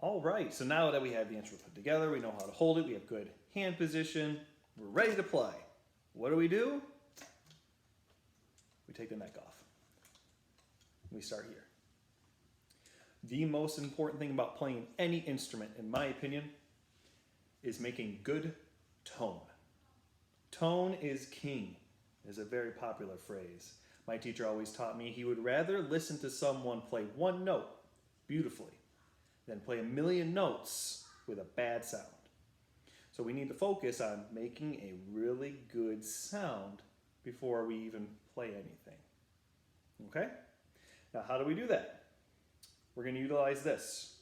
All right, so now that we have the instrument put together, we know how to hold it, we have good hand position, we're ready to play. What do? We take the neck off. We start here. The most important thing about playing any instrument, in my opinion, is making good tone. Tone is king, is a very popular phrase. My teacher always taught me he would rather listen to someone play one note beautifully than play a million notes with a bad sound. So we need to focus on making a really good sound before we even play anything. Okay? Now how do we do that? We're going to utilize this.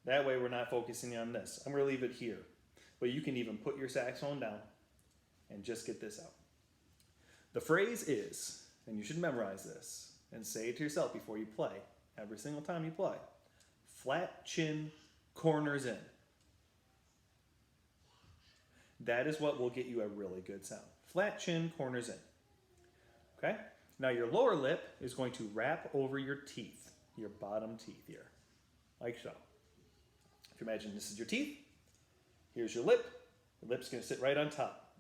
That way we're not focusing on this. I'm going to leave it here. But you can even put your saxophone down and just get this out. The phrase is, and you should memorize this, and say it to yourself before you play, every single time you play, flat chin, corners in. That is what will get you a really good sound. Flat chin, corners in. Okay? Now your lower lip is going to wrap over your teeth, your bottom teeth here, like so. If you imagine this is your teeth, here's your lip. The lip's going to sit right on top.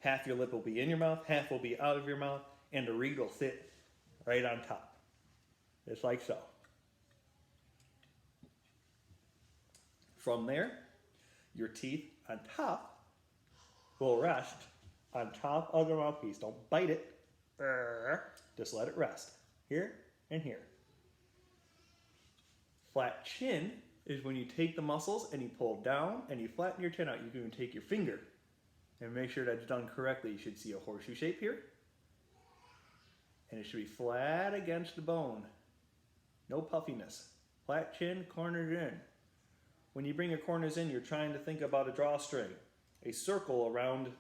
Half your lip will be in your mouth, half will be out of your mouth, and the reed will sit right on top. Just like so. From there, your teeth on top will rest on top of the mouthpiece. Don't bite it. Just let it rest. Here and here. Flat chin is when you take the muscles and you pull down and you flatten your chin out. You can take your finger and make sure that's done correctly. You should see a horseshoe shape here. And it should be flat against the bone. No puffiness. Flat chin, corners in. When you bring your corners in, you're trying to think about a drawstring, a circle around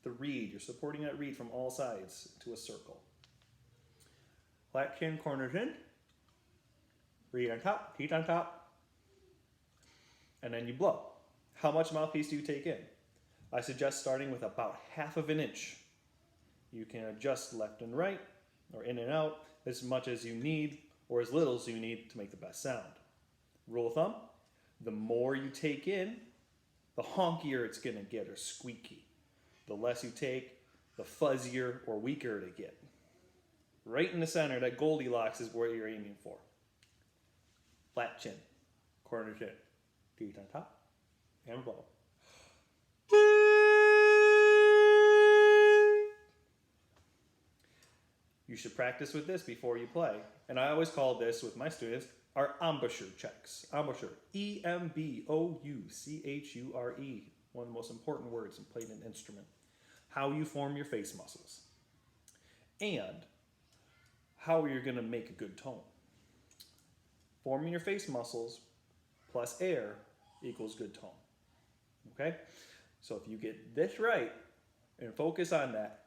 the reed. You're supporting that reed from all sides to a circle. Flat chin, corners in. Reed on top, teeth on top. And then you blow. How much mouthpiece do you take in? I suggest starting with about 1/2 inch. You can adjust left and right or in and out as much as you need or as little as you need to make the best sound. Rule of thumb, the more you take in, the honkier it's going to get, or squeaky. The less you take, the fuzzier or weaker to get. Right in the center, that Goldilocks is where you're aiming for. Flat chin, corner chin, teeth on top, and blow. You should practice with this before you play. And I always call this, with my students, our embouchure checks. Embouchure, E-M-B-O-U-C-H-U-R-E. One of the most important words in playing an instrument. How you form your face muscles. And how you're going to make a good tone. Forming your face muscles plus air equals good tone. Okay? So if you get this right and focus on that,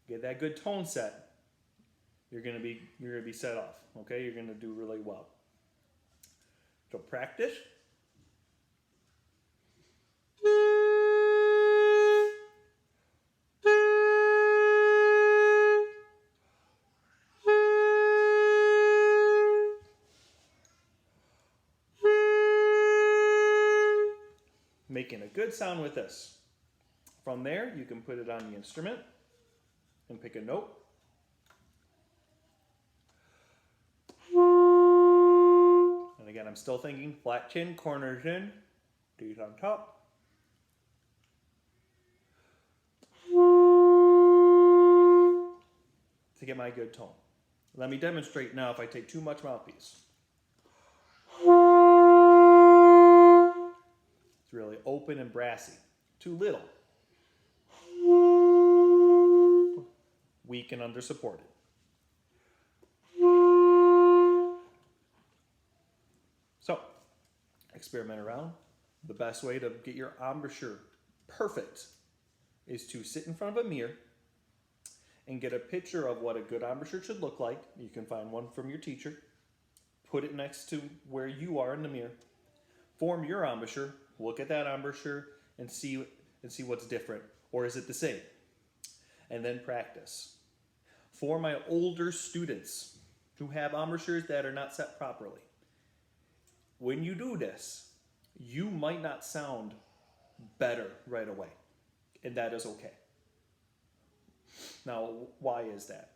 get that good tone set, you're gonna be set off. Okay, you're gonna do really well. So practice. Making a good sound with this. From there, you can put it on the instrument and pick a note. And again, I'm still thinking flat chin, corners in, teeth on top. To get my good tone. Let me demonstrate now if I take too much mouthpiece. It's really open and brassy. Too little. Weak and under-supported. So, experiment around. The best way to get your embouchure perfect is to sit in front of a mirror and get a picture of what a good embouchure should look like. You can find one from your teacher. Put it next to where you are in the mirror. Form your embouchure. Look at that embouchure and see what's different. Or is it the same? And then practice. For my older students who have embouchures that are not set properly, when you do this, you might not sound better right away, and that is okay. Now, why is that?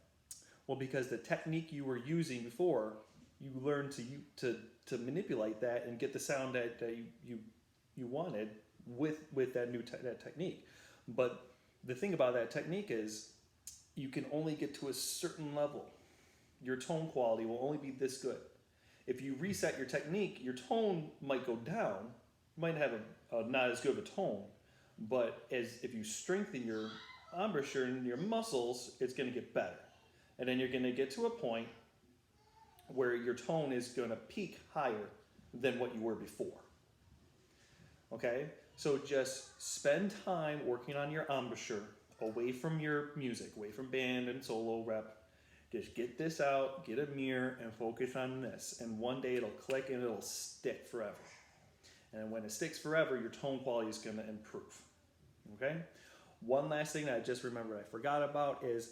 Well, because the technique you were using before, you learned to manipulate that and get the sound that you wanted with that new that technique. But the thing about that technique is you can only get to a certain level. Your tone quality will only be this good. If you reset your technique, your tone might go down. You might have a not as good of a tone, but if you strengthen your embouchure and your muscles, it's going to get better. And then you're going to get to a point where your tone is going to peak higher than what you were before. Okay? So just spend time working on your embouchure away from your music, away from band and solo rep. Just get this out, get a mirror, and focus on this. And one day it'll click and it'll stick forever. And when it sticks forever, your tone quality is going to improve. Okay? One last thing that I just remembered I forgot about is,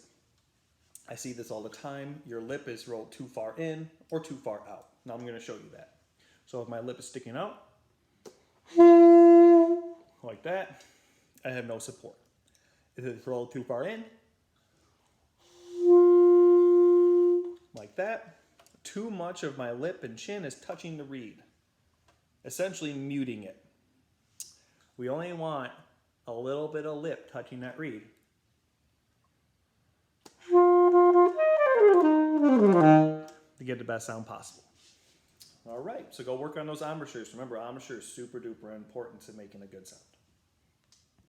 I see this all the time, your lip is rolled too far in or too far out. Now I'm going to show you that. So if my lip is sticking out, like that, I have no support. If it's rolled too far in, like that, too much of my lip and chin is touching the reed, essentially muting it. We only want a little bit of lip touching that reed. To get the best sound possible. All right, so go work on those embouchures. Remember, embouchure is super duper important to making a good sound.